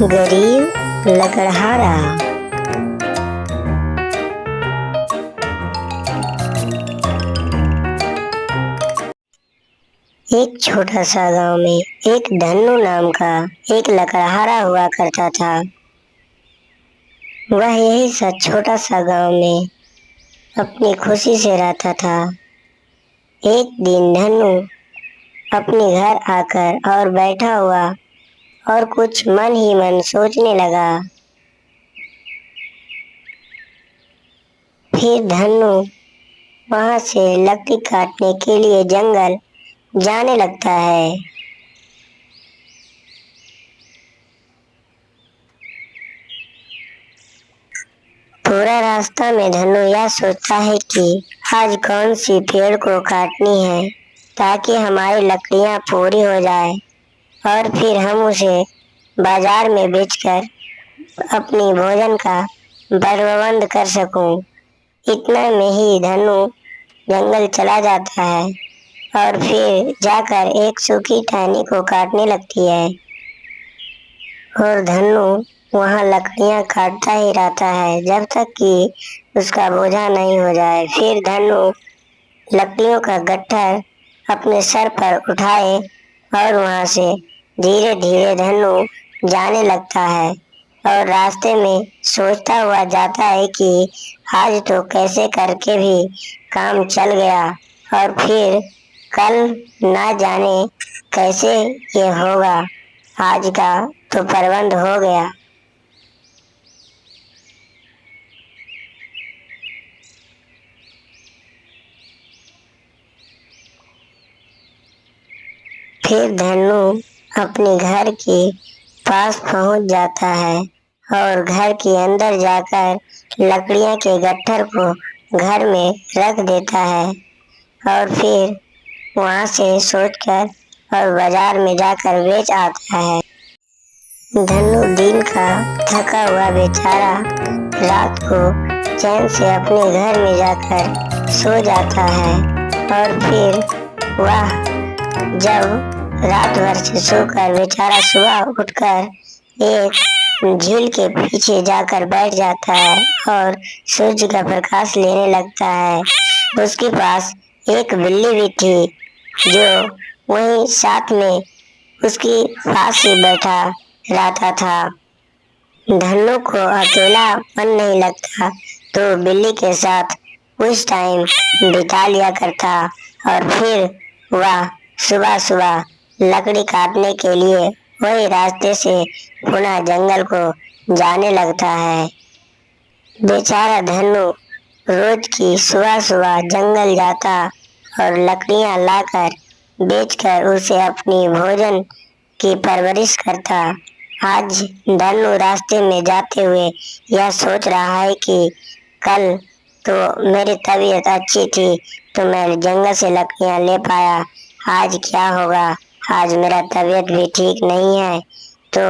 गरीब लकड़हारा। एक छोटा सा गांव में एक धन्नू नाम का एक लकड़हारा हुआ करता था। वह यही सा छोटा सा गांव में अपनी खुशी से रहता था। एक दिन धन्नू अपने घर आकर और बैठा हुआ और कुछ मन ही मन सोचने लगा। फिर धन्नू वहां से लकड़ी काटने के लिए जंगल जाने लगता है। पूरा रास्ता में धन्नू यह सोचता है कि आज कौन सी पेड़ को काटनी है ताकि हमारी लकड़ियां पूरी हो जाए और फिर हम उसे बाजार में बेचकर अपनी भोजन का प्रबंध कर सकूं। इतना में ही धन्नू जंगल चला जाता है और फिर जाकर एक सूखी टहनी को काटने लगती है और धन्नू वहां लकड़ियां काटता ही रहता है जब तक कि उसका बोझा नहीं हो जाए। फिर धन्नू लकड़ियों का गट्ठर अपने सर पर उठाए और वहां से धीरे धीरे धन्नू जाने लगता है और रास्ते में सोचता हुआ जाता है कि आज तो कैसे करके भी काम चल गया और फिर कल ना जाने कैसे ये होगा। आज का तो प्रबंध हो गया। फिर धन्नू अपने घर के पास पहुंच जाता है और घर के अंदर जाकर लकड़ियां के गट्ठर को घर में रख देता है और फिर वहां से सोचकर और बाजार में जाकर बेच आता है। धन्नू दिन का थका हुआ बेचारा रात को चैन से अपने घर में जाकर सो जाता है और फिर वह जब रात भर से सोकर बेचारा सुबह उठकर एक झील के पीछे जाकर बैठ जाता है और सूरज का प्रकाश लेने लगता है। उसके पास एक बिल्ली भी थी जो वहीं साथ में उसकी पास ही बैठा रहता था। धन्नू को अकेलापन नहीं लगता तो बिल्ली के साथ कुछ टाइम बिता लिया करता और फिर वह सुबह सुबह लकड़ी काटने के लिए वही रास्ते से पुनः जंगल को जाने लगता है। बेचारा धन्नू रोज की सुबह सुबह जंगल जाता और लकड़ियां लाकर बेचकर उसे अपनी भोजन की परवरिश करता। आज धन्नू रास्ते में जाते हुए यह सोच रहा है कि कल तो मेरी तबीयत अच्छी थी तो मैं जंगल से लकड़ियां ले पाया, आज क्या होगा, आज मेरा तबीयत भी ठीक नहीं है। तो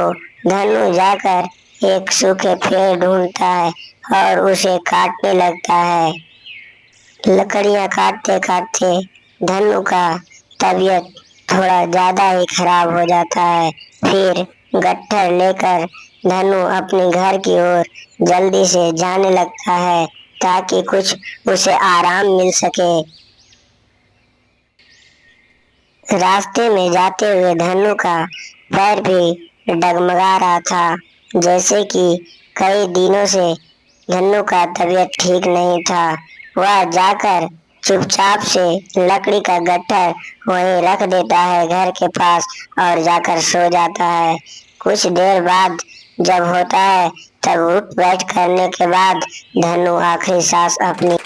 धन्नू जाकर एक सूखे पेड़ ढूंढता है और उसे काटने लगता है। लकड़ियां काटते काटते धन्नू का तबीयत थोड़ा ज्यादा ही खराब हो जाता है। फिर गट्ठर लेकर धन्नू अपने घर की ओर जल्दी से जाने लगता है ताकि कुछ उसे आराम मिल सके। रास्ते में जाते हुए धन्नू का पैर भी डगमगा रहा था, जैसे कि कई दिनों से धन्नू का तबीयत ठीक नहीं था। वह जाकर चुपचाप से लकड़ी का गट्ठर वहीं रख देता है घर के पास और जाकर सो जाता है। कुछ देर बाद जब होता है तब उठ बैठ करने के बाद धन्नू आखिरी सांस अपनी